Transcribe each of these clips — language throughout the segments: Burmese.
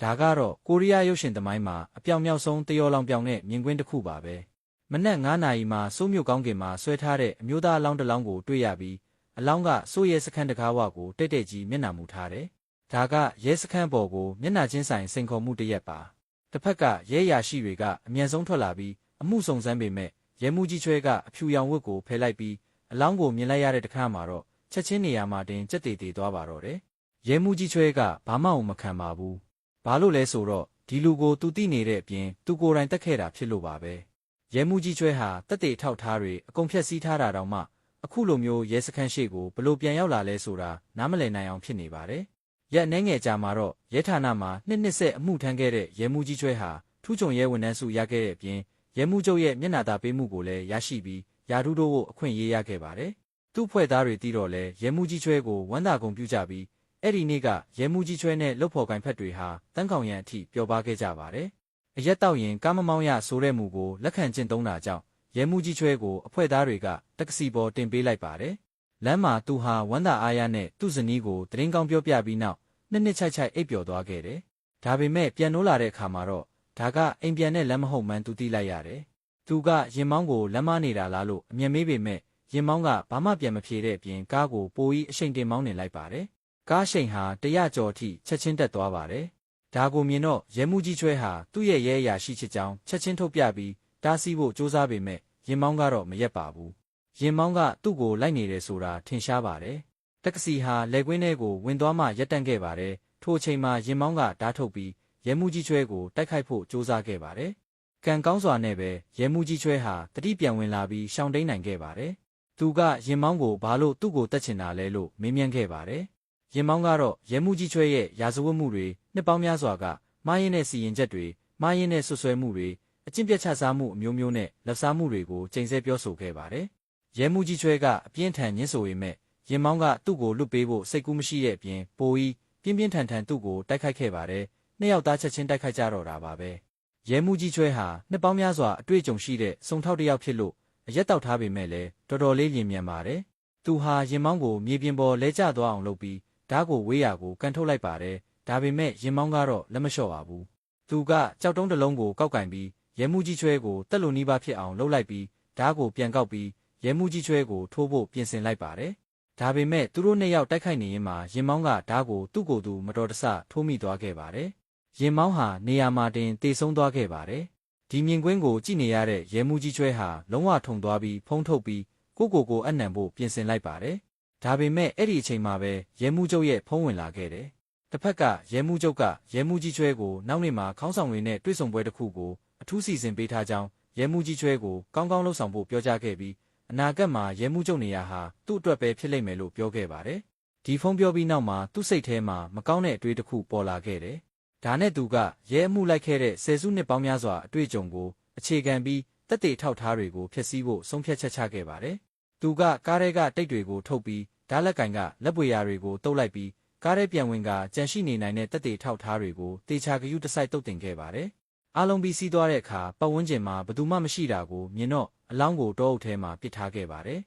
ဒါကတော့ကိုရီးယားရုပ်ရှင်သမိုင်းမှာအပြောင်မြောက်ဆုံးတယောလောင်ပြောင်တဲ့မြင်ကွင်းတစ်ခုပါပဲမနက်9 နာရီမှာစိုးမြို့ကောင်းကင်မှာဆွဲထားတဲ့အမျိုးသားအလောင်းတစ်လောင်းကိုတွေ့ရပြီးအလောင်းကစိုးရဲစခန်းတကားဝကိုတိတ်တိတ်ကြီးမျက်နှာမူထားတယ်ဒါကရဲစခန်းပေါ်ကိုမျက်နှာချင်းဆိုင်စိန်ခေါ်မှုတစ်ရက်ပါတစ်ဖက်ကရဲရာရှိတွေကအမြန်ဆုံးထွက်လာပြီးအမှုစုံစမ်းပေမဲ့ရဲမှုကြီးချွဲကအဖြူရောင်ဝတ်ကိုဖယ်လိုက်ပြီးအလောင်းကိုမြင်လိုက်ရတဲ့တခါမှာတော့ချက်ချင်းနေရာမှာတင်ကြက်တေသွားပါတော့တယ်ရဲမှုကြီးချွဲကဘာမှမခံပါဘူးဘာလို့လဲဆိုတော့ဒီလူကိုသူသိနေတဲ့အပြင်သူကိုယ်တိုင်တက်ခဲ့တာဖြစ်လို့ပါပဲရဲမှုကြီးချွဲဟာတက်တေထောက်ထားတွေအကုန်ဖြက်စီးထားတာတောင်မှအခုလိုမျိုးရဲစခန်းရှိကိုဘလို့ပြန်ရောက်လာလဲဆိုတာနားမလည်နိုင်အောင်ဖြစ်နေပါတယ်ရက်နှဲငယ်ကြာမှာတော့ရဲဌာနမှာနှစ်ဆက်အမှုထမ်းခဲ့တဲ့ရဲမှုကြီးချွဲဟာထူးချွန်ရဲဝန်ထမ်းစုရခဲ့တဲ့အပြင်ရဲမှုချုပ်ရဲ့မျက်နှာသာပေးမှုကိုလည်းရရှိပြီးယာထူးတို့ကိုအခွင့်ရေးရခဲ့ပါတယ်သူ့ဖွဲ့သားတွေတီးတော့လဲရဲမှုကြီးချွဲကိုဝမ်းသာကုန်ပြုကြပြီးအဲ့ဒီနေ့ကရဲမှုကြီးချွဲနဲ့လုပ်ဖော်ကိုင်ဖက်တွေဟာတန်းကောင်ရန်အထိပျော်ပါခဲ့ကြပါတယ်အရက်တောက်ရင်ကားမမောင်းရဆိုတဲ့မူကိုလက်ခံကျင့်သုံးတာကြောင့်ရဲမှုကြီးချွဲကိုအဖွဲ့သားတွေကတက္ကစီပေါ်တင်ပေးလိုက်ပါတယ်လမ်းမှာသူဟာဝမ်းသာအားရနဲ့သူ့ဇနီးကိုတရင်ကောင်းပြောပြပြီးနောက်နှစ်ချိုက်အိပ်ပျော်သွားခဲ့တယ်ဒါပေမဲ့ပြန်နိုးလာတဲ့အခါမှာတော့ဒါကအိမ်ပြန်တဲ့လမ်းမဟုတ်မှန်းသူသိလိုက်ရတယ်သူကရင်မောင်းကိုလမ်းမနေတာလားလို့အမျက်မေးပေမဲ့ရင်မောင်းကဘာမှပြန်မဖြေတဲ့အပြင်ကားကိုပိုပြီးအရှိန်တင်မောင်းနေလိုက်ပါတယ်ကားရှိန်ဟာ100ကျော်အထိချက်ချင်းတက်သွားပါတယ်ဒါကိုမြင်တော့ရဲမှုကြီးချွဲဟာသူ့ရဲ့ရဲအရာရှိချစ်ကြောင်းချက်ချင်းထုတ်ပြပြီးတားဆီးဖို့ကြိုးစားပေမဲ့ရင်မောင်းကတော့မရက်ပါဘူးရင်မောင်းကသူ့ကိုလိုက်နေတယ်ဆိုတာထင်ရှားပါတယ်တက္ကစီဟာလက်ကွင်းထဲကိုဝင်သွားမှရပ်တန့်ခဲ့ပါတယ်ထိုအချိန်မှာရင်မောင်းကဓာတ်ထုတ်ပြီးရဲမှုကြီးချွဲကိုတိုက်ခိုက်ဖို့ကြိုးစားခဲ့ပါတယ်ကံကောင်းစွာနဲ့ပဲရဲမှုကြီးချွဲဟာတတိပြန်ဝင်လာပြီးရှောင်တိန်နိုင်ခဲ့ပါတယ်သူကရင်မောင်းကိုဘာလို့သူ့ကိုတက်ချင်တာလဲလို့မေးမြန်းခဲ့ပါတယ်ရင်မောင်းကတော့ရဲမှုကြီးချွဲရဲ့ရာဇဝတ်မှုတွေနှစ်ပေါင်းများစွာကမှားယွင်းတဲ့စီရင်ချက်တွေမှားယွင်းတဲ့ဆွဆွဲမှုတွေအကျင့်ပြတ်ချစားမှုအမျိုးမျိုးနဲ့လက်စားမှုတွေကိုချိန်ဆပြောဆိုခဲ့ပါတယ်ရဲမှုကြီးချွဲကအပြင်းထန်ညှင်းဆိုပေမဲ့ရင်မောင်းကသူ့ကိုလွတ်ပေးဖို့စိတ်ကူးမရှိတဲ့အပြင်ပိုပြီးပြင်းပြင်းထန်ထန်သူ့ကိုတိုက်ခိုက်ခဲ့ပါတယ်နှစ်ယောက်သားချက်ချင်းတိုက်ခိုက်ကြတော့တာပါပဲရဲမှုကြီးချွဲဟာနှစ်ပေါင်းများစွာအတွေ့အကြုံရှိတဲ့စုံထောက်တစ်ယောက်ဖြစ်လို့အရက်တောက်ထားပေမဲ့လည်းတော်တော်လေးလျင်မြန်ပါတယ်သူဟာရင်မောင်းကိုမြေပြင်ပေါ်လဲကျသွားအောင်လုပ်ပြီးဓာတ်ကိုဝေးရာကိုကန်ထုတ်လိုက်ပါတယ်ဒါပေမဲ့ရင်မောင်းကတော့လက်မလျှော့ပါဘူးသူကကြောက်တုံးတစ်လုံးကိုကောက်ကင်ပြီးရဲမှုကြီးချွဲကိုတက်လို့နီးပါးဖြစ်အောင်လှုပ်လိုက်ပြီးဓာတ်ကိုပြန်ကောက်ပြီးရဲမှုကြီးချွဲကိုထိုးဖို့ပြင်ဆင်လိုက်ပါတယ်ဒါပေမဲ့သူတို့နှစ်ယောက်တိုက်ခိုက်နေရင်မှရင်မောင်းကဓာတ်ကိုသူ့ကိုယ်သူမတော်တဆထိုးမိသွားခဲ့ပါတယ်ရင်မောင်းဟာနေရာမှာတင်တေဆုံးသွားခဲ့ပါတယ်ဒီမြင်ကွင်းကိုကြည့်နေရတဲ့ရဲမှုကြီးချွဲဟာလုံးဝထုံသွားပြီးဖုံးထုတ်ပြီးကိုအနံ့ဖို့ပြင်ဆင်လိုက်ပါတယ်ဒါပေမဲ့အဲ့ဒီအချိန်မှာပဲရဲမှုချုပ်ရဲ့ဖုံးဝင်လာခဲ့တယ်တစ်ဖက်ကရဲမှုချုပ်ကရဲမှုကြီးချွဲကိုနောက်နေ့မှာခေါင်းဆောင်တွေနဲ့တွေ့ဆုံပွဲတစ်ခုကိုအထူးစီစဉ်ပေးထားကြောင်းရဲမှုကြီးချွဲကိုကောင်းကောင်းလှုပ်ဆောင်ဖို့ပြောကြားခဲ့ပြီးအနာဂတ်မှာရဲမှုချုပ်နေရာဟာသူ့အတွက်ပဲဖြစ်လိမ့်မယ်လို့ပြောခဲ့ပါတယ်ဒီဖုံးပြောပြီးနောက်မှာသူ့စိတ်ထဲမှာမကောင်းတဲ့အတွေးတစ်ခုပေါ်လာခဲ့တယ်ဒါနဲ့သူကရဲအမှုလိုက်ခဲ့တဲ့ဆယ်စုနှစ်ပေါင်းများစွာအတွေ့အကြုံကိုအခြေခံပြီးတက်တေထောက်ထားတွေကိုဖျက်ဆီးဖို့ဆုံးဖြတ်ချက်ချခဲ့ပါတယ်သူကကားထဲကတိတ်တွေကိုထုတ်ပြီးဓာတ်လက်ကင်ကလက်ပွေရာတွေကိုတုပ်လိုက်ပြီးကားထဲပြန်ဝင်ကကြံရှိနေနိုင်တဲ့တက်တေထောက်ထားတွေကိုတေချာဂယုတစိုက်တုတ်တင်ခဲ့ပါတယ်အားလုံးပြီးစီးသွားတဲ့အခါပတ်ဝန်းကျင်မှာဘယ်သူမှမရှိတာကိုမြင်တော့အလောင်းကိုတောအုပ်ထဲမှာပစ်ထားခဲ့ပါတယ်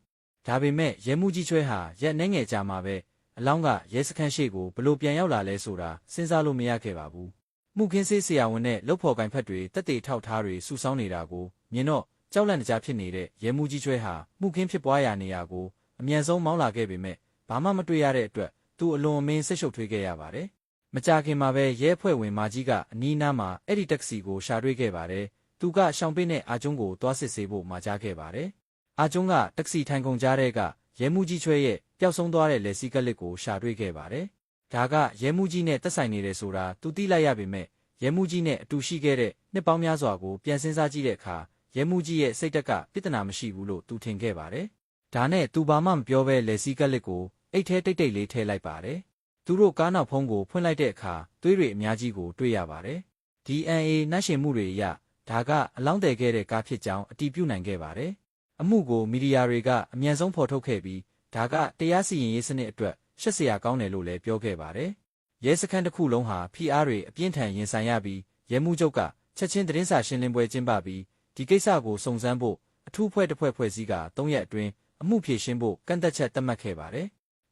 ဒါပေမဲ့ရဲမှုကြီးချွဲဟာရက်နှဲငယ်ကြာမှာပဲအလောင်းကရဲစခန်းရှိကိုဘလို့ပြန်ရောက်လာလဲဆိုတာစဉ်းစားလို့မရခဲ့ပါဘူးမှုခင်းဆေးဆရာဝန်နဲ့လုပ်ဖော်ကိုင်ဖက်တွေတက်တေထောက်ထားတွေစုဆောင်းနေတာကိုမြင်တော့ကြောက်လန့်တကြားဖြစ်နေတဲ့ရဲမှုကြီးချွဲဟာမှုခင်းဖြစ်ပွားရာနေရာကိုအမြန်ဆုံးမောင်းလာခဲ့ပေမဲ့ဘာမှမတွေ့ရတဲ့အတွက်သူအလွန်အမင်းစိတ်ရှုပ်ထွေးခဲ့ရပါတယ်မကြာခင်မှာပဲရဲဖွဲ့ဝင်မာကြီးကအနီးနားမှာအဲ့ဒီတက္ကစီကိုရှာတွေ့ခဲ့ပါတယ်သူကရှောင်ပေးနဲ့အာကျုံးကိုတွားစစ်ဆေးဖို့မှာကြားခဲ့ပါတယ်အာကျုံးကတက္ကစီထိုင်ကုန်ကြားတဲ့ကရဲမှုကြီးချွဲရဲ့ပျောက်ဆုံးသွားတဲ့လက်စီကလစ်ကိုရှာတွေ့ခဲ့ပါတယ်ဒါကရဲမှုကြီးနဲ့တက်ဆိုင်နေတယ်ဆိုတာသူသိလိုက်ရပေမဲ့ရဲမှုကြီးနဲ့အတူရှိခဲ့တဲ့နှစ်ပေါင်းများစွာကိုပြန်စဉ်းစားကြည့်တဲ့အခါရဲမှုကြီးရဲ့စိတ်တက်ကပြဿနာမရှိဘူးလို့သူထင်ခဲ့ပါတယ်ဒါနဲ့သူဘာမှမပြောဘဲလက်စီကလစ်ကိုအိတ်ထဲတိတ်လေးထည့်လိုက်ပါတယ်သူတို့ကားနောက်ဖုံးကိုဖွင့်လိုက်တဲ့အခါသွေးတွေအများကြီးကိုတွေ့ရပါတယ် DNA နှက်ရှင်မှုတွေအရဒါကအလောင်းတည်ခဲ့တဲ့ကားဖြစ်ကြောင်းအတည်ပြုနိုင်ခဲ့ပါတယ်အမှုကိုမီဒီယာတွေကအမြန်ဆုံးဖော်ထုတ်ခဲ့ပြီးဒါကတရားစီရင်ရေးစနစ်အတွက်ရှက်စရာကောင်းတယ်လို့လည်းပြောခဲ့ပါတယ်ရဲစခန်းတစ်ခုလုံးဟာဖိအားတွေအပြင်းထန်ရင်ဆိုင်ရပြီးရဲမှုချုပ်ကချက်ချင်းသတင်းစာရှင်းလင်းပွဲကျင်းပပြီးဒီကိစ္စကိုစုံစမ်းဖို့အထူးအဖွဲ့တစ်ဖွဲ့ဖွဲ့စည်းက3ရက်အတွင်းအမှုဖြေရှင်းဖို့ကန့်သက်ချက်သတ်မှတ်ခဲ့ပါတယ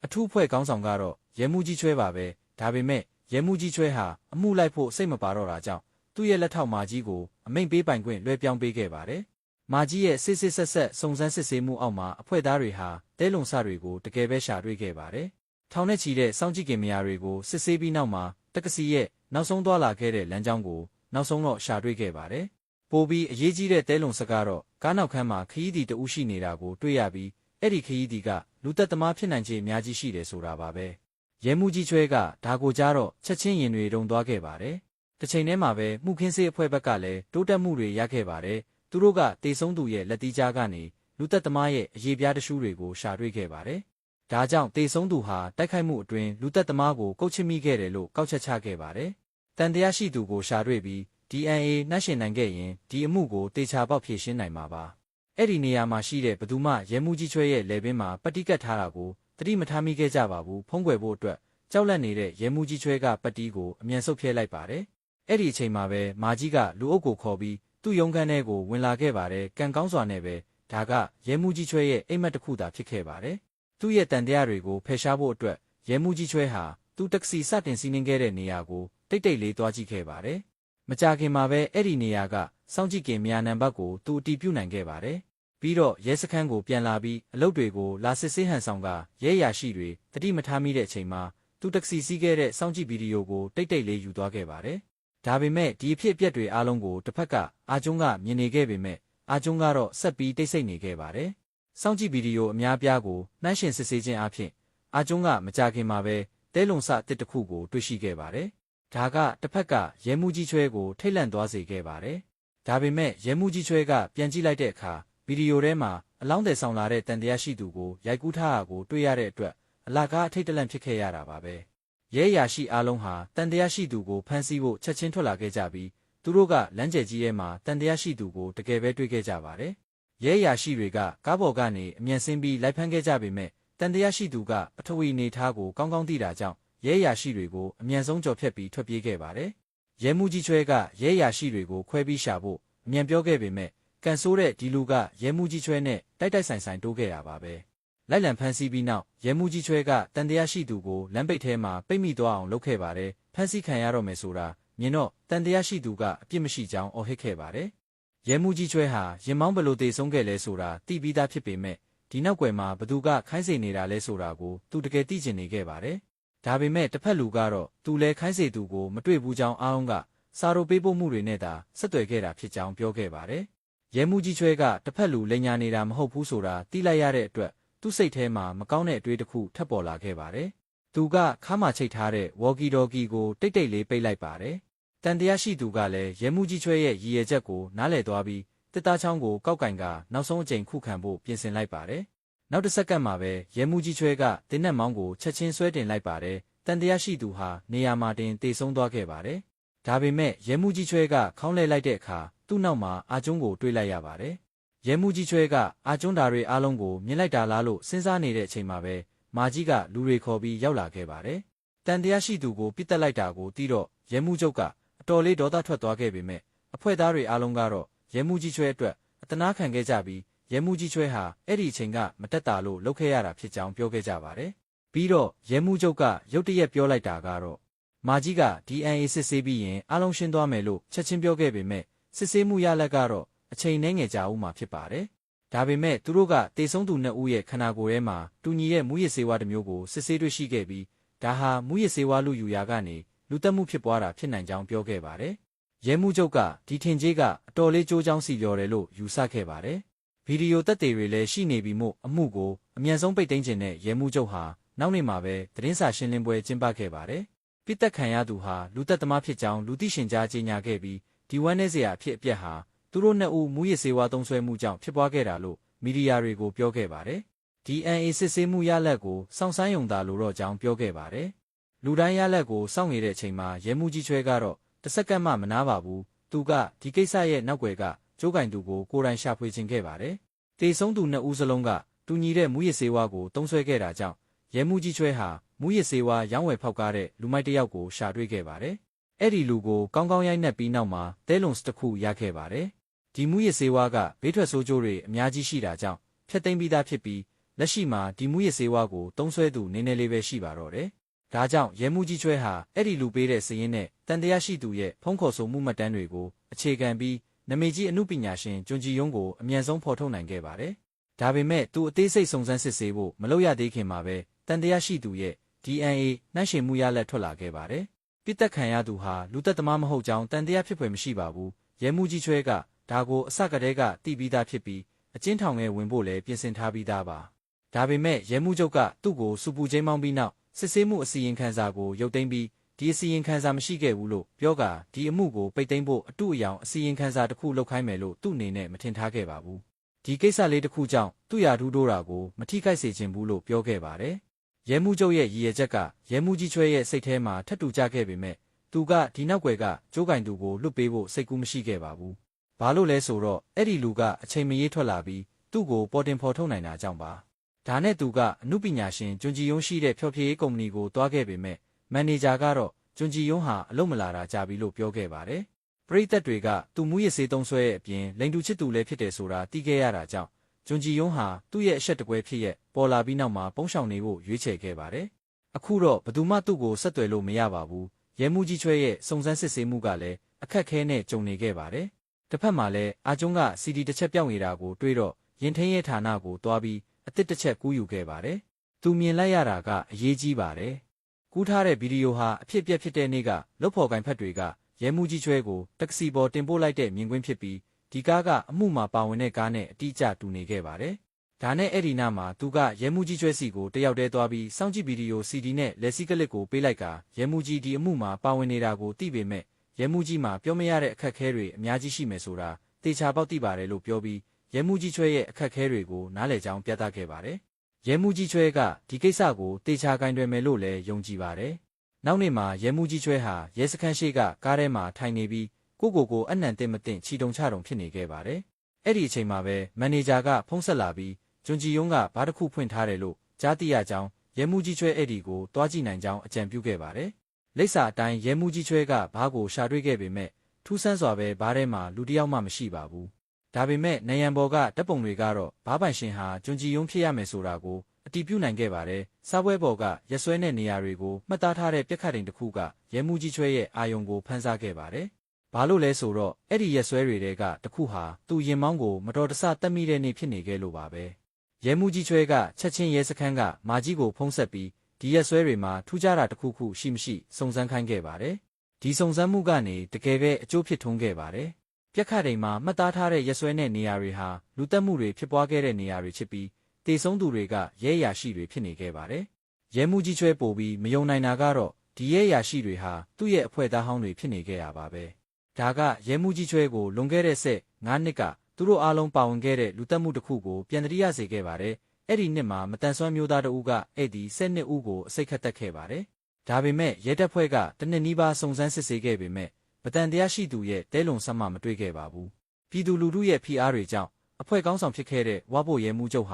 ်အထူးအဖွဲ့ခေါင်းဆောင်ကတော့ရဲမှုကြီးချွဲပါပဲဒါပေမဲ့ ရဲမှုကြီးချွဲဟာအမှုလိုက်ဖို့စိတ်မပါတော့တာကြောင့်သူ့ရဲ့လက်ထောက်မာကြီးကိုအမိန့်ပေးပိုင်ခွင့်လွှဲပြောင်းပေးခဲ့ပါတယ်။မာကြီးရဲ့စစ်စစ်ဆက်ဆက်စုံစမ်းစစ်ဆေးမှုအောက်မှာအဖွဲ့သားတွေဟာတဲလုံစတွေကိုတကယ်ပဲရှာတွေ့ခဲ့ပါတယ်။ထောင်နဲ့ချီတဲ့စောင့်ကြည့်ကင်မရာတွေကိုစစ်ဆေးပြီးနောက်မှာတက္ကစီရဲ့နောက်ဆုံးသွားလာခဲ့တဲ့လမ်းကြောင်းကိုနောက်ဆုံးတော့ရှာတွေ့ခဲ့ပါတယ်။ပိုပြီးအရေးကြီးတဲ့တဲလုံစကတော့ကားနောက်ခန်းမှာခရီးသည်တဦးရှိနေတာကိုတွေ့ရပြီးအဲ့ဒီခရီးသည်ကလူသက်သမားဖြစ်နိုင်ခြေအများကြီးရှိတယ်ဆိုတာပါပဲ။ရဲမှုကြီးချွဲကဒါကိုကြားတော့ချက်ချင်းရင်တွေတုန်သွားခဲ့ပါတယ်။တစ်ချိန်တည်းမှာပဲမှုခင်းစေးအဖွဲ့ဘက်ကလည်းတိုးတက်မှုတွေရခဲ့ပါတယ်။သူတို့ကတေဆုံးသူရဲ့လက်တီးကြားကနေလူသက်သမားရဲ့အရေးပြားတ िश ူးတွေကိုရှာတွေ့ခဲ့ပါတယ်။ဒါကြောင့်တေဆုံးသူဟာတိုက်ခိုက်မှုအတွင်းလူသက်သမားကိုကုတ်ချမိခဲ့တယ်လို့ကောက်ချက်ချခဲ့ပါတယ်။တန်တရားရှိသူကိုရှာတွေ့ပြီး DNA နှက်ရှင်နိုင်ခဲ့ရင်ဒီအမှုကိုတေချာပေါက်ဖြေရှင်းနိုင်မှာပါ။အဲ့ဒီနေရာမှာရှိတဲ့ဘသူမှရဲမှုကြီးချွဲရဲ့လေပင်မှာပတိကတ်ထားတာကိုတတိမထားမိခဲ့ကြပါဘူးဖုံးကွယ်ဖို့အတွက်ကြောက်လန့်နေတဲ့ရဲမှုကြီးချွဲကပတိကိုအမြန်ဆုတ်ဖြဲလိုက်ပါတယ်။အဲ့ဒီအချိန်မှာပဲမာကြီးကလူအုပ်ကိုခေါ်ပြီးသူ့ရုံးခန်းထဲကိုဝင်လာခဲ့ပါတယ်။ကံကောင်းစွာနဲ့ပဲဒါကရဲမှုကြီးချွဲရဲ့အိမ်မက်တစ်ခုသာဖြစ်ခဲ့ပါတယ်။သူ့ရဲ့တန်တရားတွေကိုဖယ်ရှားဖို့အတွက်ရဲမှုကြီးချွဲဟာသူ့တက္ကစီစတင်စီးနှင်းခဲ့တဲ့နေရာကိုတိတ်တိတ်လေးသွားကြည့်ခဲ့ပါတယ်။မကြာခင်မှာပဲအဲ့ဒီနေရာကစောင့်ကြည့်ကင်မရာနံပါတ်ကိုသူအတီးပြုတ်နိုင်ခဲ့ပါတယ်။ပြီးတော့ရဲစခန်းကိုပြန်လာပြီးအလုပ်တွေကိုလာစစ်ဆေးဟန်ဆောင်ကရဲရရှိတွေတတိမထားမိတဲ့အချိန်မှာသူတက္ကစီစီးခဲ့တဲ့စောင့်ကြည့်ဗီဒီယိုကိုတိတ်တိတ်လေးယူသွားခဲ့ပါတယ်။ဒါပေမဲ့ဒီအဖြစ်အပျက်တွေအားလုံးကိုတစ်ဖက်ကအာကျွန်းကမြင်နေခဲ့ပေမဲ့အာကျွန်းကတော့ဆက်ပြီးတိတ်ဆိတ်နေခဲ့ပါတယ်။စောင့်ကြည့်ဗီဒီယိုအများပြားကိုနှိုင်းယှဉ်စစ်ဆေးခြင်းအပြင်အာကျွန်းကမကြာခင်မှာပဲတဲလုံစတစ်တစ်ခုကိုတွေ့ရှိခဲ့ပါတယ်။ဒါကတစ်ဖက်ကရဲမှုကြီးချွဲကိုထိတ်လန့်သွားစေခဲ့ပါတယ်။ဒါပေမဲ့ရဲမှုကြီးချွဲကပြန်ကြည့်လိုက်တဲ့အခါဗီဒီယိုထဲမှာအလောင်းတယ်ဆောင်လာတဲ့တန်တရားရှိသူကိုရိုက်ကူးထားတာကိုတွေ့ရတဲ့အတွက်အလကားအထိတ်တလန့်ဖြစ်ခဲ့ရတာပါပဲ။ရဲရာရှိအားလုံးဟာတန်တရားရှိသူကိုဖမ်းဆီးဖို့ချက်ချင်းထွက်လာခဲ့ကြပြီးသူတို့ကလမ်းကျယ်ကြီးထဲမှာတန်တရားရှိသူကိုတကယ်ပဲတွေ့ခဲ့ကြပါတယ်။ရဲရာရှိတွေကကားပေါ်ကနေအမြန်ဆင်းပြီးလိုက်ဖမ်းခဲ့ကြပေမဲ့တန်တရားရှိသူကပထဝီအနေထားကိုကောင်းကောင်းသိတာကြောင့်ရဲရာရှိတွေကိုအမြန်ဆုံးကြော်ဖြတ်ပြီးထွက်ပြေးခဲ့ပါတယ်။ရဲမှုကြီးချွဲကရဲရာရှိတွေကိုခွဲပြီးရှာဖို့အမြန်ပြောခဲ့ပေမဲ့ကန်ဆိုးတဲ့ဒီလူကရဲမှုကြီးချွဲနဲ့တိုက်တိုက်ဆိုင်ဆိုင်တိုးခဲ့တာပါပဲ။လိုက်လံဖမ်းဆီးပြီးနောက်ရဲမှုကြီးချွဲကတန်တရားရှိသူကိုလမ်းပိတ်ထဲမှာပိတ်မိသွားအောင်လုပ်ခဲ့ပါတယ်။ဖမ်းဆီးခံရတော့မယ်ဆိုတာမြင်တော့တန်တရားရှိသူကအပြစ်မရှိကြောင်းအော်ဟစ်ခဲ့ပါတယ်။ရဲမှုကြီးချွဲဟာရင်မောင်းဘယ်လိုတေဆုံးခဲ့လဲဆိုတာသိပြီးသားဖြစ်ပေမဲ့ဒီနောက်ွယ်မှာဘသူကခိုင်းစေနေတာလဲဆိုတာကိုသူတကယ်သိချင်နေခဲ့ပါတယ်။ဒါပေမဲ့တစ်ဖက်လူကတော့သူလဲခိုင်းစေသူကိုမတွေ့ဘူးကြောင်းအားလုံးကစာရိုပေးပို့မှုတွေနဲ့သာဆက်သွယ်ခဲ့တာဖြစ်ကြောင်းပြောခဲ့ပါတယ်။ရဲမှုကြီးချွဲကတစ်ဖက်လူလိန်ညာနေတာမဟုတ်ဘူးဆိုတာသိလိုက်ရတဲ့အတွက်သူ့စိတ်ထဲမှာမကောင်းတဲ့အတွေးတစ်ခုထပ်ပေါ်လာခဲ့ပါတယ်။သူကခါးမှာချိတ်ထားတဲ့ဝေါ်ကီတော်ကီကိုတိတ်တိတ်လေးပိတ်လိုက်ပါတယ်။တန်တရားရှိသူကလည်းရဲမှုကြီးချွဲရဲ့ရည်ရွယ်ချက်ကိုနားလည်သွားပြီးတစ်သားချောင်းကိုကောက်ကင်ကနောက်ဆုံးအကြိမ်ခုခံဖို့ပြင်ဆင်လိုက်ပါတယ်။နောက်တစ်စက္ကန့်မှာပဲရဲမှုကြီးချွဲကတင်းနက်မောင်းကိုချက်ချင်းဆွဲတင်လိုက်ပါတယ်။တန်တရားရှိသူဟာနေရာမှာတင်တေဆုံးသွားခဲ့ပါတယ်။ဒါပေမဲ့ရဲမှုကြီးချွဲကခေါင်းလဲလိုက်တဲ့အခါသူ့နောက်မှာအာကျွန်းကိုတွေးလိုက်ရပါတယ်။ရဲမှုကြီးချွဲကအာကျွန်းဓာတွေအားလုံးကိုမြင်လိုက်တာလားလို့စဉ်းစားနေတဲ့အချိန်မှာပဲမာကြီးကလူတွေခေါ်ပြီးရောက်လာခဲ့ပါတယ်။တန်တရားရှိသူကိုပြစ်တက်လိုက်တာကိုသိတော့ရဲမှုချုပ်ကအတော်လေးဒေါသထွက်သွားခဲ့ပေမဲ့အဖွဲ့သားတွေအားလုံးကတော့ရဲမှုကြီးချွဲအတွက်အတနာခံခဲ့ကြပြီးရဲမှုကြီးချွဲဟာအဲ့ဒီအချိန်ကမတက်တာလို့လုပ်ခဲ့ရတာဖြစ်ကြောင်းပြောခဲ့ကြပါတယ်။ပြီးတော့ရဲမှုချုပ်ကရုတ်တရက်ပြောလိုက်တာကတော့မာကြီးက DNA စစ်ဆေးပြီးရင်အားလုံးရှင်းသွားမယ်လို့ချက်ချင်းပြောခဲ့ပေမဲ့စစ်ဆေးမှုရလဒ်ကတော့အချိန်နှဲငယ်ကြာဦးမှာဖြစ်ပါတယ်။ဒါပေမဲ့သူတို့ကတေဆုံးသူနှစ်ဦးရဲ့ခန္ဓာကိုယ်ထဲမှာတူညီတဲ့မူရစ်ဆေးဝါးတစ်မျိုးကိုစစ်ဆေးတွေ့ရှိခဲ့ပြီးဒါဟာမူရစ်ဆေးဝါးလူယူရာကနေလူတက်မှုဖြစ်ပွားတာဖြစ်နိုင်ကြောင်းပြောခဲ့ပါတယ်။ရဲမှုချုပ်ကဒီထင်ကြေးကအတော်လေးကြိုးကြောင်းစီလျော်တယ်လို့ယူဆခဲ့ပါတယ်။ဗီဒီယိုသက်သေတွေလည်းရှိနေပြီမို့အမှုကိုအမြန်ဆုံးပိတ်သိမ်းခြင်းနဲ့ရဲမှုချုပ်ဟာနောက်နေ့မှာပဲသတင်းစာရှင်းလင်းပွဲကျင်းပခဲ့ပါတယ်။ပြစ်တက်ခံရသူဟာလူသက်သမားဖြစ်ကြောင်းလူသိရှင်ကြားကြေညာခဲ့ပြီးဒီဝမ်းနည်းစရာအဖြစ်အပျက်ဟာသူတို့နှစ်ဦးမူရစ်ဆေးဝါးသုံးစွဲမှုကြောင့်ဖြစ်ပွားခဲ့တာလို့မီဒီယာတွေကိုပြောခဲ့ပါတယ်။ DNA စစ်ဆေးမှုရလဒ်ကိုစောင့်ဆိုင်းယုံသာလို့တော့ကြောင်းပြောခဲ့ပါတယ်။လူတိုင်းရလဒ်ကိုစောင့်နေတဲ့အချိန်မှာရဲမှုကြီးချွဲကတော့တစ်စက္ကန့်မှမနားပါဘူး။သူကဒီကိစ္စရဲ့နောက်ွယ်ကကျိုးကင်သူကိုကိုယ်တိုင်ရှာဖွေခြင်းခဲ့ပါတယ်။တေဆုံးသူနှစ်ဦးစလုံးကတူညီတဲ့မူရစ်ဆေးဝါးကိုသုံးစွဲခဲ့တာကြောင့်ရဲမှုကြီးချွဲဟာမူရစ်ဆေးဝါးရောင်းဝယ်ဖောက်ကားတဲ့လူမိုက်တစ်ယောက်ကိုရှာတွေ့ခဲ့ပါတယ်။အဲ့ဒီလူကိုကောင်းကောင်းရိုက်နှက်ပြီးနောက်မှာတဲလုံစ်တစ်ခုရခဲ့ပါတယ်။ဒီမူရစ်ဆေးဝါးကဘေးထွက်ဆိုးကျိုးတွေအများကြီးရှိတာကြောင့်ဖျက်သိမ်းပြီးသားဖြစ်ပြီးလက်ရှိမှာဒီမူရစ်ဆေးဝါးကိုသုံးစွဲသူနည်းနည်းလေးပဲရှိပါတော့တယ်။ ဒါကြောင့်ရဲမှုကြီးချွဲဟာအဲ့ဒီလူပေးတဲ့စာရင်းနဲ့တန်တရားရှိသူရဲ့ဖုံးခေါ်ဆိုမှုမှတ်တမ်းတွေကိုအခြေခံပြီးနမေကြီးအမှုပညာရှင်ကျွန်းကြီးယုံကိုအမြန်ဆုံးဖော်ထုတ်နိုင်ခဲ့ပါတယ်။ဒါပေမဲ့သူအသေးစိတ်စုံစမ်းစစ်ဆေးဖို့မလုပ်ရသေးခင်မှာပဲတန်တရားရှိသူရဲ့ DNA နှိုင်းယှဉ်မှုရလဒ်ထွက်လာခဲ့ပါတယ်။ပြစ်တက်ခံရသူဟာလူသက်သမားမဟုတ်ကြောင်းတန်တရားဖြစ်ဖွယ်မရှိပါဘူး။ရဲမှုကြီးချွဲကဒါကိုအစကတည်းကသိပြီးသားဖြစ်ပြီးအကျဉ်းထောင်ထဲဝင်ဖို့လည်းပြင်ဆင်ထားပြီးသားပါ။ဒါပေမဲ့ရဲမှုချုပ်ကသူ့ကိုစူပူချင်းမောင်းပြီးနောက်စစ်ဆေးမှုအစီရင်ခံစာကိုရုပ်သိမ်းပြီးဒီအစီရင်ခံစာမရှိခဲ့ဘူးလို့ပြောကာဒီအမှုကိုပိတ်သိမ်းဖို့အတုအယောင်အစီရင်ခံစာတစ်ခုလုပ်ခိုင်းမယ်လို့သူ့အနေနဲ့မထင်ထားခဲ့ပါဘူး။ဒီကိစ္စလေးတစ်ခုကြောင့်သူ့ရာထူးတိုးတာကိုမထိခိုက်စေချင်ဘူးလို့ပြောခဲ့ပါတယ်။ရဲမှုချုပ်ရဲ့ရည်ရွယ်ချက်ကရဲမှုကြီးချွဲရဲ့စိတ်ထဲမှာထပ်တူကြခဲ့ပေမဲ့သူကဒီနောက်ွယ်ကကျိုးကင်သူကိုလွတ်ပေးဖို့စိတ်ကူးမရှိခဲ့ပါဘူး။ဘာလို့လဲဆိုတော့အဲ့ဒီလူကအချိန်မရေးထွက်လာပြီးသူ့ကိုပေါ်တင်ဖော်ထုတ်နိုင်တာကြောင့်ပါ။ဒါနဲ့သူကအမှုပညာရှင်ကျွန်းကြီးယုံရှိတဲ့ဖျော်ဖြေရေးကုမ္ပဏီကိုတွားခဲ့ပေမဲ့မန်နေဂျာကတော့ကျွန်းကြီးယုံဟာအလုပ်မလာတာကြာပြီလို့ပြောခဲ့ပါတယ်။ပရိသတ်တွေကသူမူရစ်စေးသုံးဆွဲရဲ့အပြင်လိန်တူချစ်သူလည်းဖြစ်တယ်ဆိုတာသိခဲ့ရတာကြောင့်ကျွန်းကြီးယုံဟာသူ့ရဲ့အဆက်တကွဲဖြစ်ရဲ့ပေါ်လာပြီးနောက်မှာပုန်းရှောင်နေဖို့ရွေးချယ်ခဲ့ပါတယ်။အခုတော့ဘယ်သူမှသူ့ကိုဆက်သွယ်လို့မရပါဘူး။ရဲမှုကြီးချွဲရဲ့စုံစမ်းစစ်ဆေးမှုကလည်းအခက်ခဲနဲ့ကြုံနေခဲ့ပါတယ်။တစ်ဖက်မှာလည်းအာကျွန်းက CD တစ်ချက်ပြောင်းနေတာကိုတွေးတော့ရင်ထင်းရဲ့ဌာနကိုတွားပြီးအသစ်တစ်ချက်ကူးယူခဲ့ပါတယ်။သူမြင်လိုက်ရတာကအရေးကြီးပါတယ်။ကူးထားတဲ့ဗီဒီယိုဟာအဖြစ်အပျက်ဖြစ်တဲ့နေ့ကလုပ်ဖော်ကိုင်ဖက်တွေကရဲမှုကြီးချွဲကိုတက္ကစီပေါ်တင်ပို့လိုက်တဲ့မြင်ကွင်းဖြစ်ပြီးဒီကားကအမှုမှာပါဝင်တဲ့ကားနဲ့အတိအကျတူနေခဲ့ပါတယ်။ဒါနဲ့အဲ့ဒီနားမှာသူကရဲမှုကြီးချွဲစီကိုတယောက်တည်းသွားပြီးစောင့်ကြည့်ဗီဒီယို CD နဲ့လက်စီကလစ်ကိုပေးလိုက်ကရဲမှုကြီးဒီအမှုမှာပါဝင်နေတာကိုသိပေမဲ့ရဲမှုကြီးမှာပြောမရတဲ့အခက်အခဲတွေအများကြီးရှိမယ်ဆိုတာတေချာပေါက်သိပါတယ်လို့ပြောပြီးရဲမှုကြီးချွဲရဲ့အခက်အခဲတွေကိုနားလည်ကြောင်းပြသခဲ့ပါတယ်။ရဲမှုကြီးချွဲကဒီကိစ္စကိုတေချာကင်တွယ်မယ်လို့လည်းယုံကြည်ပါတယ်။နောက်နေ့မှာရဲမှုကြီးချွဲဟာရဲစခန်းရှိကကားထဲမှာထိုင်နေပြီးကိုအနှံတင်မတင်ချီတုံချတုံဖြစ်နေခဲ့ပါတယ်။အဲ့ဒီအချိန်မှာပဲမန်နေဂျာကဖုန်းဆက်လာပြီးကျွန်းကြီးယုံကဘာတစ်ခုဖွင့်ထားတယ်လို့ကြားသိရကြောင်းရဲမှုကြီးချွဲအဲ့ဒီကိုတွားကြည့်နိုင်ကြောင်းအကြံပြုခဲ့ပါတယ်။လိပ်စာအတိုင်းရဲမှုကြီးချွဲကဘားကိုရှာတွေ့ခဲ့ပေမဲ့ထူးဆန်းစွာပဲဘားထဲမှာလူတစ်ယောက်မှမရှိပါဘူး။ဒါပေမဲ့နေရန်ပေါ်ကတပ်ပုံတွေကတော့ဘားပိုင်ရှင်ဟာကျွန်းကြီးယုံဖြစ်ရမယ်ဆိုတာကိုအတည်ပြုနိုင်ခဲ့ပါတယ်။စားပွဲပေါ်ကရက်ဆွဲတဲ့နေရာတွေကိုမှတ်သားထားတဲ့ပြက်ခတ်တိန်တစ်ခုကရဲမှုကြီးချွဲရဲ့အာယုံကိုဖန်ဆားခဲ့ပါတယ်။ဘာလို့လဲဆိုတော့အဲ့ဒီရက်ဆွဲတွေတဲကတစ်ခုဟာသူ့ရင်မောင်းကိုမတော်တဆတက်မိတဲ့နေ့ဖြစ်နေခဲ့လို့ပါပဲ။ရဲမှုကြီးချွဲကချက်ချင်းရဲစခန်းကမာကြီးကိုဖုံးဆက်ပြီးဒီရက်ဆွဲတွေမှာထူးခြားတာတစ်ခုခုရှိမရှိစုံစမ်းခိုင်းခဲ့ပါတယ်။ဒီစုံစမ်းမှုကနေတကယ်ပဲအကျိုးဖြစ်ထွန်းခဲ့ပါတယ်။ပြက်ခတ်တိန်မှာမှတ်သားထားတဲ့ရက်ဆွဲတဲ့နေရာတွေဟာလူတက်မှုတွေဖြစ်ပွားခဲ့တဲ့နေရာတွေဖြစ်ပြီးတေဆုံးသူတွေကရဲရရှိတွေဖြစ်နေခဲ့ပါတယ်။ရဲမှုကြီးချွဲပို့ပြီးမယုံနိုင်တာကတော့ဒီရဲရရှိတွေဟာသူ့ရဲ့အဖွဲ့သားဟောင်းတွေဖြစ်နေခဲ့ရပါပဲ။ဒါကရဲမှုကြီးချွဲကိုလွန်ခဲ့တဲ့9နှစ်ကသူတို့အားလုံးပါဝင်ခဲ့တဲ့လူတက်မှုတစ်ခုကိုပြန်တရိရစေခဲ့ပါတယ်။အဲ့ဒီနှစ်မှာမတန်ဆွမ်းမျိုးသားတဦးကအဲ့ဒီ12ဦးကိုအစိတ်ခတ်တက်ခဲ့ပါတယ်။ဒါပေမဲ့ရဲတပ်ဖွဲ့ကတစ်နှစ်နီးပါးစုံစမ်းစစ်ဆေးခဲ့ပေမဲ့မတန်တရားရှိသူရဲ့တဲလုံဆက်မှမတွေ့ခဲ့ပါဘူး။ပြည်သူလူထုရဲ့ဖိအားတွေကြောင့်အဖွဲ့ကောင်းဆောင်ဖြစ်ခဲ့တဲ့ဝါဖို့ရဲမှုချုပ်ဟာ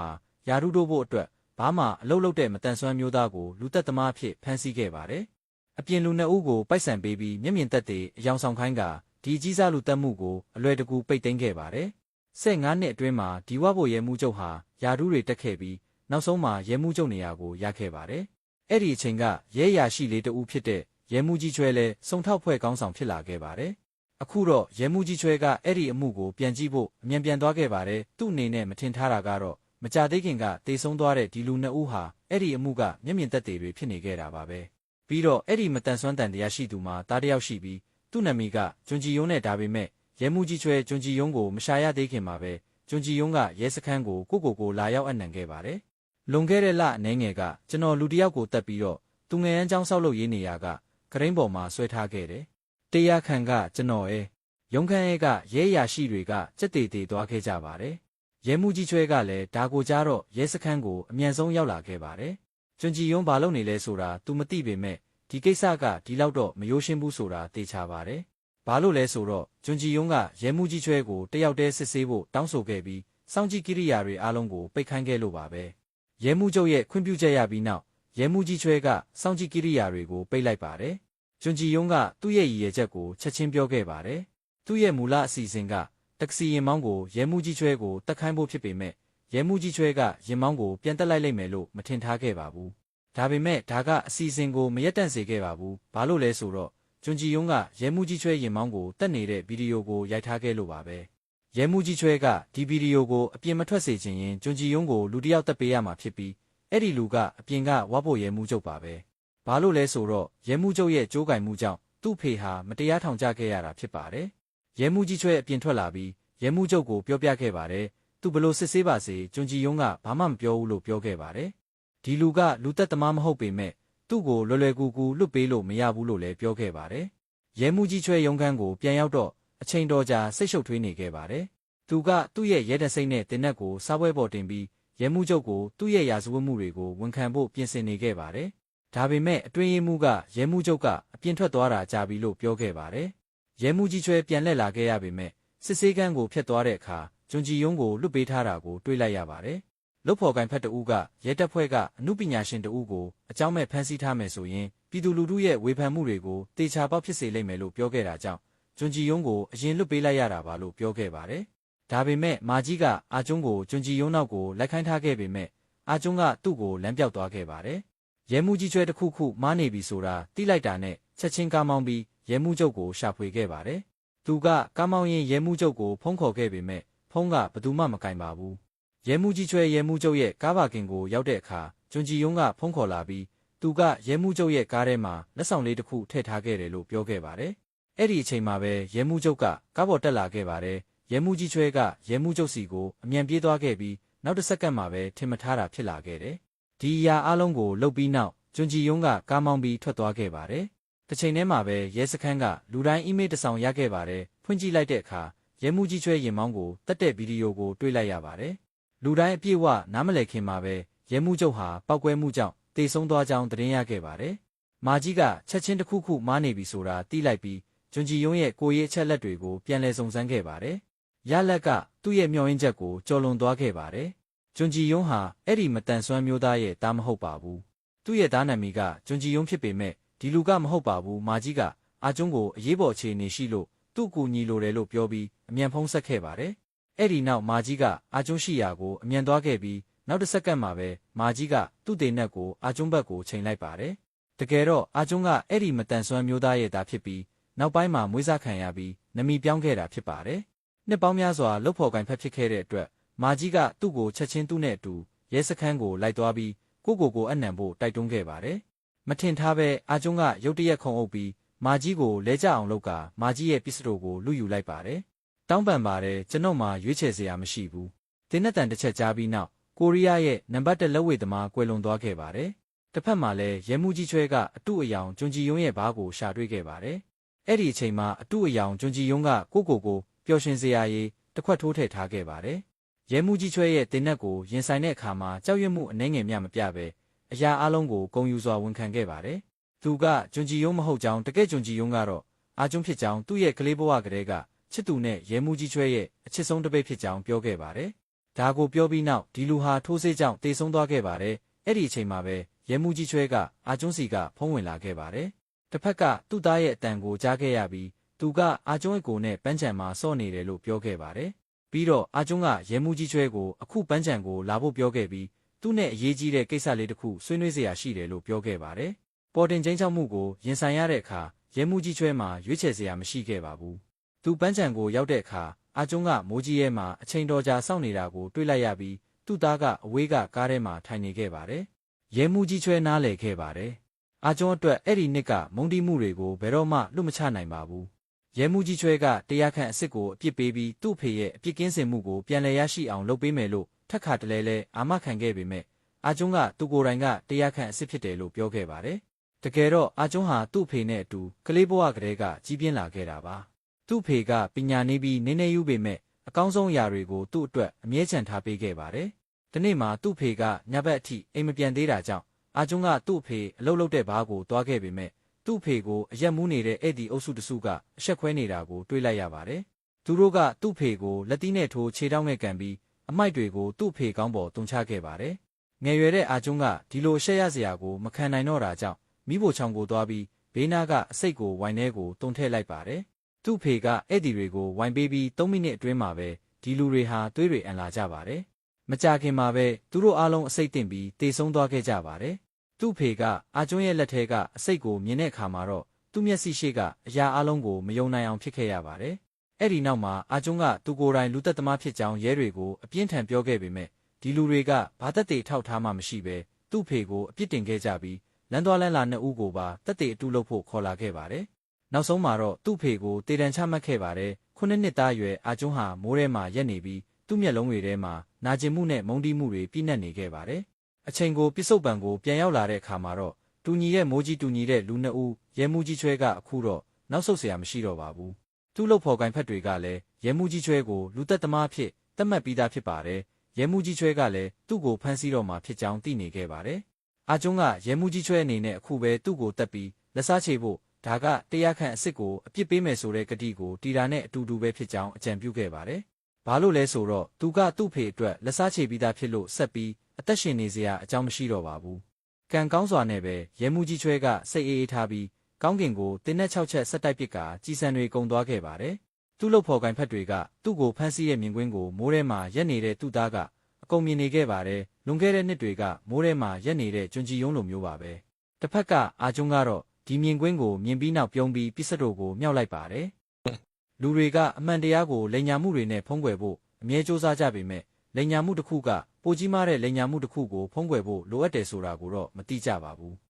ယာရုတို့ဖို့အတွက်ဘာမှအလုပ်လုပ်တဲ့မတန်ဆွမ်းမျိုးသားကိုလူသက်သမားဖြစ်ဖမ်းဆီးခဲ့ပါတယ်။အပြင်လူနှစ်ဦးကိုပိုက်ဆံပေးပြီးမျက်မြင်သက်သေအယောင်ဆောင်ခိုင်းကဒီကြီးစားလူတက်မှုကိုအလွယ်တကူပိတ်သိမ်းခဲ့ပါတယ်။15နှစ်အတွင်းမှာဒီဝဖို့ရဲမှုချုပ်ဟာယာရုတွေတက်ခဲ့ပြီးနောက်ဆုံးမှာရဲမှုချုပ်နေရာကိုရခဲ့ပါတယ်။အဲ့ဒီအချိန်ကရဲရာရှိလေးတဦးဖြစ်တဲ့ရဲမှုကြီးချွဲလဲစုံထောက်ဖွဲ့ကောင်းဆောင်ဖြစ်လာခဲ့ပါတယ်။အခုတော့ရဲမှုကြီးချွဲကအဲ့ဒီအမှုကိုပြန်ကြည့်ဖို့အမြန်ပြန်သွားခဲ့ပါတယ်။သူ့အနေနဲ့မထင်ထားတာကတော့မကြသေးခင်ကတေဆုံးသွားတဲ့ဒီလူနှစ်ဦးဟာအဲ့ဒီအမှုကမျက်မြင်သက်သေတွေဖြစ်နေခဲ့တာပါပဲပြီးတော့အဲ့ဒီမတန်ဆွမ်းတန်တရားရှိသူမှာတားတယောက်ရှိပြီးသူ့နာမည်ကကျွန်းကြီးယုံနဲ့ဒါပေမဲ့ရဲမှုကြီးချွဲကျွန်းကြီးယုံကိုမရှာရသေးခင်မှာပဲကျွန်းကြီးယုံကရဲစခန်းကိုလာရောက်အနှံခဲ့ပါတယ်လွန်ခဲ့တဲ့လအနည်းငယ်ကကျွန်တော်လူတစ်ယောက်ကိုတတ်ပြီးတော့သူငယ်ရန်ကျောင်းဆောက်လုပ်ရေးနေရာကကရိန်းပေါ်မှာဆွဲထားခဲ့တယ်တရားခံကကျွန်တော်ရုံခန်းရဲကရဲရရှိတွေကစက်တေသွားခဲ့ကြပါတယ်ရဲမှုကြီးချွဲကလည်းဒါကိုကြားတော့ရဲစခန်းကိုအမြန်ဆုံးရောက်လာခဲ့ပါတယ်။ကျွန်းကြီးယုံဘာလုပ်နေလဲဆိုတာ तू မသိပေမဲ့ဒီကိစ္စကဒီလောက်တော့မရိုးရှင်းဘူးဆိုတာသိချပါတယ်။ဘာလို့လဲဆိုတော့ကျွန်းကြီးယုံကရဲမှုကြီးချွဲကိုတယောက်တည်းစစ်ဆေးဖို့တောင်းဆိုခဲ့ပြီးစောင့်ကြည့်ကိရိယာတွေအားလုံးကိုပိတ်ခိုင်းခဲ့လို့ပါပဲ။ရဲမှုချုပ်ရဲ့ခွင့်ပြုချက်ရပြီးနောက်ရဲမှုကြီးချွဲကစောင့်ကြည့်ကိရိယာတွေကိုပိတ်လိုက်ပါတယ်။ကျွန်းကြီးယုံကသူ့ရဲ့ရည်ရွယ်ချက်ကိုချက်ချင်းပြောခဲ့ပါတယ်။သူ့ရဲ့မူလအစီအစဉ်ကတက္ကစီရင်မောင်းကိုရဲမှုကြီးချွဲကိုတက်ခိုင်းဖို့ဖြစ်ပေမဲ့ရဲမှုကြီးချွဲကရင်မောင်းကိုပြန်တက်လိုက်လိမ့်မယ်လို့မထင်ထားခဲ့ပါဘူး။ ဒါပေမဲ့ဒါကအစီအစဉ်ကိုမရက်တန့်စေခဲ့ပါဘူး။ဘာလို့လဲဆိုတော့ကျွန်းကြီးယုံကရဲမှုကြီးချွဲရင်မောင်းကိုတက်နေတဲ့ဗီဒီယိုကိုရိုက်ထားခဲ့လို့ပါပဲ။ရဲမှုကြီးချွဲကဒီဗီဒီယိုကိုအပြင်မထွက်စေချင်ရင်ကျွန်းကြီးယုံကိုလူတစ်ယောက်တက်ပေးရမှာဖြစ်ပြီးအဲ့ဒီလူကအပြင်ကဝါဖို့ရဲမှုချုပ်ပါပဲ။ဘာလို့လဲဆိုတော့ရဲမှုချုပ်ရဲ့ကြိုးကင်မှုကြောင့်သူ့ဖေဟာမတရားထောင်ချခဲ့ရတာဖြစ်ပါတယ်။ရဲမှုကြီးချွဲအပြင်ထွက်လာပြီးရဲမှုချုပ်ကိုပြောပြခဲ့ပါတယ်။သူဘလို့စစ်ဆေးပါစေကျွန်းကြီးယုံကဘာမှမပြောဘူးလို့ပြောခဲ့ပါတယ်။ဒီလူကလူသက်သမားမဟုတ်ပေမဲ့သူ့ကိုလွယ်လွယ်ကူကူလွတ်ပေးလို့မရဘူးလို့လည်းပြောခဲ့ပါတယ်။ရဲမှုကြီးချွဲရုံးခန်းကိုပြန်ရောက်တော့အချိန်တော်ကြာစိတ်ရှုပ်ထွေးနေခဲ့ပါတယ်။သူကသူ့ရဲ့ရဲတစိမ့်နဲ့တင်နက်ကိုစားပွဲပေါ်တင်ပြီးရဲမှုချုပ်ကိုသူ့ရဲ့ရာဇဝတ်မှုတွေကိုဝန်ခံဖို့ပြင်ဆင်နေခဲ့ပါတယ်။ဒါပေမဲ့အတွင်းရေးမှူးကရဲမှုချုပ်ကအပြင်ထွက်သွားတာကြာပြီလို့ပြောခဲ့ပါတယ်။ရဲမှုကြီးချွဲပြန်လှည့်လာခဲ့ရပေမဲ့စစ်ဆေးခန်းကိုဖျက်သွားတဲ့အခါကျွန်းကြီးယုံကိုလွတ်ပေးထားတာကိုတွေ့လိုက်ရပါတယ်။လုတ်ဖော်ကိုင်ဖက်တဦးကရဲတပ်ဖွဲ့ကအမှုပညာရှင်တဦးကိုအကြောင်းမဲ့ဖမ်းဆီးထားမယ်ဆိုရင်ပြည်သူလူထုရဲ့ဝေဖန်မှုတွေကိုတေချာပေါက်ဖြစ်စေလိမ့်မယ်လို့ပြောခဲ့တာကြောင့်ကျွန်းကြီးယုံကိုအရင်လွတ်ပေးလိုက်ရတာပါလို့ပြောခဲ့ပါတယ်။ဒါပေမဲ့မာကြီးကအာကျွန်းကိုကျွန်းကြီးယုံနောက်ကိုလိုက်ခိုင်းထားခဲ့ပေမဲ့အာကျွန်းကသူ့ကိုလမ်းပြောက်သွားခဲ့ပါတယ်။ရဲမှုကြီးချွဲတစ်ခုခုမားနေပြီဆိုတာတိလိုက်တာနဲ့ချက်ချင်းကားမောင်းပြီးရဲမှုချုပ်ကိုရှာဖွေခဲ့ပါတယ်။သူကကားမောင်းရင်ရဲမှုချုပ်ကိုဖုန်းခေါ်ခဲ့ပေမဲ့ဖုန်းကဘယ်သူမှမကင်ပါဘူး။ရဲမှုကြီးချွဲရဲမှုချုပ်ရဲ့ကားပါကင်ကိုရောက်တဲ့အခါကျွန်းကြီးယုံကဖုန်းခေါ်လာပြီးသူကရဲမှုချုပ်ရဲ့ကားထဲမှာလက်ဆောင်လေးတစ်ခုထည့်ထားခဲ့တယ်လို့ပြောခဲ့ပါတယ်။အဲ့ဒီအချိန်မှာပဲရဲမှုချုပ်ကကားပေါ်တက်လာခဲ့ပါတယ်။ရဲမှုကြီးချွဲကရဲမှုချုပ်စီကိုအမြန်ပြေးသွားခဲ့ပြီးနောက်တစ်စက္ကန့်မှာပဲထင်မထားတာဖြစ်လာခဲ့တယ်။ဒီအရာအလုံးကိုလုပ်ပြီးနောက်ကျွန်းကြီးယုံကကားမောင်းပြီးထွက်သွားခဲ့ပါတယ်။တစ်ချိန်တည်းမှာပဲရဲစခန်းကလူတိုင်းအီးမေးလ်တစ်စောင်ရခဲ့ပါတယ်။ဖွင့်ကြည့်လိုက်တဲ့အခါရဲမှုကြီးချွဲရင်မောင်းကိုတက်တဲ့ဗီဒီယိုကိုတွေ့လိုက်ရပါတယ်။လူတိုင်းအပြည့်အဝနားမလည်ခင်မှာပဲရဲမှုချုပ်ဟာပောက်ကွဲမှုကြောင့်တေဆုံးသွားကြောင်းသတင်းရခဲ့ပါတယ်။မာကြီးကချက်ချင်းတစ်ခုခုမားနေပြီဆိုတာသိလိုက်ပြီးကျွန်းကြီးယုံရဲ့ကိုရေးအချက်လက်တွေကိုပြန်လည်စုံစမ်းခဲ့ပါတယ်။ရလက်ကသူ့ရဲ့မျှော်ရင်းချက်ကိုကျော်လွန်သွားခဲ့ပါတယ်။ကျွန်းကြီးယုံဟာအဲ့ဒီမတန်ဆွမ်းမျိုးသားရဲ့သားမဟုတ်ပါဘူး။သူ့ရဲ့သားနာမည်ကကျွန်းကြီးယုံဖြစ်ပေမဲ့ဒီလူကမဟုတ်ပါဘူး။မာကြီးကအာကျွန်းကိုအရေးပေါ်အခြေအနေရှိလို့သူ့ကူညီလိုတယ်လို့ပြောပြီးအမြန်ဖုန်းဆက်ခဲ့ပါတယ်။အဲ့ဒီနောက်မာကြီးကအာကျွန်းရှိရာကိုအမြန်သွားခဲ့ပြီးနောက်တစ်စက္ကန့်မှာပဲမာကြီးကသူ့တေနက်ကိုအာကျွန်းဘက်ကိုချိန်လိုက်ပါတယ်။တကယ်တော့အာကျွန်းကအဲ့ဒီမတန်ဆွမ်းမျိုးသားရဲ့သားဖြစ်ပြီးနောက်ပိုင်းမှာမွေးစားခံရပြီးနမီပြောင်းခဲ့တာဖြစ်ပါတယ်။နှစ်ပေါင်းများစွာလှုပ်ဖော်ကိုင်ဖက်ဖြစ်ခဲ့တဲ့အတွက်မာကြီးကသူ့ကိုချက်ချင်းသူ့နဲ့အတူရဲစခန်းကိုလိုက်သွားပြီးကိုအနံ့ဖို့တိုက်တွန်းခဲ့ပါတယ်။မထင်ထားပဲအာကျွန်းကရုတ်တရက်ခုံအုပ်ပြီးမာကြီးကိုလဲကျအောင်လုပ်ကာမာကြီးရဲ့ပစ္စတိုကိုလူယူလိုက်ပါတယ်။တောင်းပန်ပါတယ်ကျွန်တော်မှရွေးချယ်စရာမရှိဘူး။တင်းနဲ့တန်တစ်ချက်ကြားပြီးနောက်ကိုရီးယားရဲ့နံပါတ်1လက်ဝှေ့သမားကွယ်လွန်သွားခဲ့ပါတယ်။တစ်ဖက်မှာလည်းရဲမှုကြီးချွဲကအတုအယောင်ကျွန်းကြီးယုံရဲ့ဘားကိုရှာတွေ့ခဲ့ပါတယ်။အဲ့ဒီအချိန်မှာအတုအယောင်ကျွန်းကြီးယုံကကိုပျော်ရွှင်စရာရေးတစ်ခွက်ထိုးထည့်ထားခဲ့ပါတယ်။ရဲမှုကြီးချွဲရဲ့တင်းနဲ့ကိုရင်ဆိုင်တဲ့အခါမှာကြောက်ရွံ့မှုအနှဲငယ်မျှမပြပဲအရာအလုံးကိုဂုဏ်ယူစွာဝန်ခံခဲ့ပါတယ်။သူကကျွန်းကြီးယုံမဟုတ်ကြောင်းတကယ်ကျွန်းကြီးယုံကတော့အာကျွန်းဖြစ်ကြောင်းသူ့ရဲ့ကလေးဘဝကတည်းကချစ်သူနဲ့ရဲမှုကြီးချွဲရဲ့အချစ်ဆုံးတစ်ပိတ်ဖြစ်ကြောင်းပြောခဲ့ပါတယ်။ဒါကိုပြောပြီးနောက်ဒီလူဟာထိုးဆေးကြောင့်တေဆုံးသွားခဲ့ပါတယ်။အဲ့ဒီအချိန်မှာပဲရဲမှုကြီးချွဲကအာကျွန်းစီကဖုံးဝင်လာခဲ့ပါတယ်။တစ်ဖက်ကသူ့သားရဲ့အတန်ကိုကြားခဲ့ရပြီးသူကအာကျွန်းအကိုနဲ့ပန်းချံမှာစော့နေတယ်လို့ပြောခဲ့ပါတယ်။ပြီးတော့အာကျွန်းကရဲမှုကြီးချွဲကိုအခုပန်းချံကိုလာဖို့ပြောခဲ့ပြီးသူ့နဲ့အရေးကြီးတဲ့ကိစ္စလေးတစ်ခုဆွေးနွေးစရာရှိတယ်လို့ပြောခဲ့ပါတယ်။ပေါ်တင်ချင်းချောက်မှုကိုရင်ဆိုင်ရတဲ့အခါရဲမှုကြီးချွဲမှာရွေးချယ်စရာမရှိခဲ့ပါဘူး။သူပန်းချံကိုရောက်တဲ့အခါအာကျွန်းကမိုးကြီးရဲမှာအချိန်တော်ကြာစောင့်နေတာကိုတွေ့လိုက်ရပြီးသူ့သားကအဝေးကကားထဲမှာထိုင်နေခဲ့ပါတယ်။ရဲမှုကြီးချွဲနားလည်ခဲ့ပါတယ်။အာကျွန်းအတွက်အဲ့ဒီနှစ်ကမုန်းတီးမှုတွေကိုဘယ်တော့မှလွတ်မချနိုင်ပါဘူး။ရဲမှုကြီးချွဲကတရားခံအစ်စ်ကိုအပြစ်ပေးပြီးသူ့ဖေရဲ့အပြစ်ကင်းစင်မှုကိုပြန်လည်ရရှိအောင်လုပ်ပေးမယ်လို့ထက်ခါတလဲလဲအာမခံခဲ့ပေမဲ့အာကျွန်းကသူကိုယ်တိုင်ကတရားခံအစ်စ်ဖြစ်တယ်လို့ပြောခဲ့ပါတယ်။တကယ်တော့အာကျွန်းဟာသူ့ဖေနဲ့အတူကလေးဘဝကတည်းကကြီးပြင်းလာခဲ့တာပါ။သူ့ဖေကပညာနေပြီးနေနေယူပေမဲ့အကောင်းဆုံးအရာတွေကိုသူ့အတွက်အမြဲချန်ထားပေးခဲ့ပါတယ်။ဒီနေ့မှာသူ့ဖေကညဘက်အထိအိမ်မပြန်သေးတာကြောင့်အာကျွန်းကသူ့ဖေအလုပ်လုပ်တဲ့ဘားကိုတွားခဲ့ပေမဲ့သူ့ဖေကိုအရက်မူးနေတဲ့အဲ့ဒီအုပ်စုတစုကအဆက်ခွဲနေတာကိုတွေ့လိုက်ရပါတယ်။သူတို့ကသူ့ဖေကိုလက်သီးနဲ့ထိုးခြေထောက်နဲ့ကန်ပြီးအမိုက်တွေကိုသူ့ဖေကောင်းပေါ်တုံချခဲ့ပါတယ်။ငယ်ရွယ်တဲ့အာကျွန်းကဒီလိုအဆက်ရစရာကိုမခံနိုင်တော့တာကြောင့်မိဖို့ချောင်ကိုသွားပြီးဘေးနားကအစိတ်ကိုဝိုင်ထဲကိုတုံထည့်လိုက်ပါတယ်။သူ့ဖေကအဲ့ဒီတွေကိုဝိုင်ပေးပြီး3မိနစ်အတွင်းမှာပဲဒီလူတွေဟာသွေးတွေအန်လာကြပါတယ်။မကြခင်မှာပဲသူတို့အားလုံးအစိတ်တင်ပြီးတေဆုံးသွားခဲ့ကြပါတယ်။ သူ့ဖေကအာကျွန်းရဲ့လက်ထဲကအစိတ်ကိုမြင်တဲ့အခါမှာတော့သူ့မျက်စိရှိကအရာအလုံးကိုမယုံနိုင်အောင်ဖြစ်ခဲ့ရပါတယ်။အဲ့ဒီနောက်မှာအာကျွန်းကသူကိုယ်တိုင်လူသက်သမားဖြစ်ကြောင်းရဲတွေကိုအပြင်းထန်ပြောခဲ့ပေမဲ့ဒီလူတွေကဘာသက်သေထောက်ထားမှမရှိဘဲသူ့ဖေကိုအပြစ်တင်ခဲ့ကြပြီးလမ်းသွားလမ်းလာနှစ်ဦးကိုပါသက်သေအတူလုပ်ဖို့ခေါ်လာခဲ့ပါတယ်။နောက်ဆုံးမှာတော့သူ့ဖေကိုတေတံချမှတ်ခဲ့ပါတယ်။9 နှစ်သားအရွယ်အာကျွန်းဟာမိုးထဲမှာရက်နေပြီးသူ့မျက်လုံးတွေထဲမှာနာကျင်မှုနဲ့မုန်းတီးမှုတွေပြည့်နှက်နေခဲ့ပါတယ်။အချိန်ကိုပြစ္ဆုတ်ပံကိုပြန်ရောက်လာတဲ့အခါမှာတော့တူညီတဲ့မိုးကြီးတူညီတဲ့လူနှစ်ဦးရဲမှုကြီးချွဲကအခုတော့နောက်ဆုတ်เสียမရှိတော့ပါဘူး။သူ့လုပ်ဖော်ကိုင်ဖက်တွေကလည်းရဲမှုကြီးချွဲကိုလူသက်သမားဖြစ်သတ်မှတ်ပြီးသားဖြစ်ပါတယ်။ရဲမှုကြီးချွဲကလည်းသူ့ကိုဖမ်းဆီးတော့မှဖြစ်ကြောင်းသိနေခဲ့ပါတယ်။အာကျွန်းကရဲမှုကြီးချွဲအနေနဲ့အခုပဲသူ့ကိုတက်ပြီးလက်စားချေဖို့ဒါကတရားခန့်အစ်စ်ကိုအပြစ်ပေးမယ်ဆိုတဲ့ကတိကိုတီတာနဲ့အတူတူပဲဖြစ်ကြောင်းအကြံပြုခဲ့ပါတယ်။ဘာလို့လဲဆိုတော့သူကသူ့ဖေအတွက်လက်စားချေပြီးသားဖြစ်လို့ဆက်ပြီးအသက်ရှင်နေစရာအကြောင်းမရှိတော့ပါဘူး။ကံကောင်းစွာနဲ့ပဲရဲမှုကြီးချွဲကစိတ်အေးအေးထားပြီးကောင်းကင်ကိုတင်းနဲ့6ချက်ဆက်တိုက်ပစ်ကာကြီးစံတွေကုံသွားခဲ့ပါတယ်။သူ့လုပ်ဖော်ကိုင်ဖက်တွေကသူ့ကိုဖမ်းဆီးတဲ့မြင်ကွင်းကိုမိုးထဲမှာရက်နေတဲ့သူ့သားကအကုန်မြင်နေခဲ့ပါတယ်။လွန်ခဲ့တဲ့နှစ်တွေကမိုးထဲမှာရက်နေတဲ့ကျွန်းကြီးရုံးလိုမျိုးပါပဲ။တစ်ဖက်ကအာကျွန်းကတော့ဒီမြင်ကွင်းကိုမြင်ပြီးနောက်ပြုံးပြီးပစ္စတိုကိုမြောက်လိုက်ပါတယ်။လူတွေကအမှန်တရားကိုလိန်ညာမှုတွေနဲ့ဖုံးကွယ်ဖို့အမြဲစူးစမ်းကြပေမဲ့လိန်ညာမှုတစ်ခုကပိုကြီးမားတဲ့လိန်ညာမှုတစ်ခုကိုဖုံးကွယ်ဖို့လိုအပ်တယ်ဆိုတာကိုတော့မသိကြပါဘူး။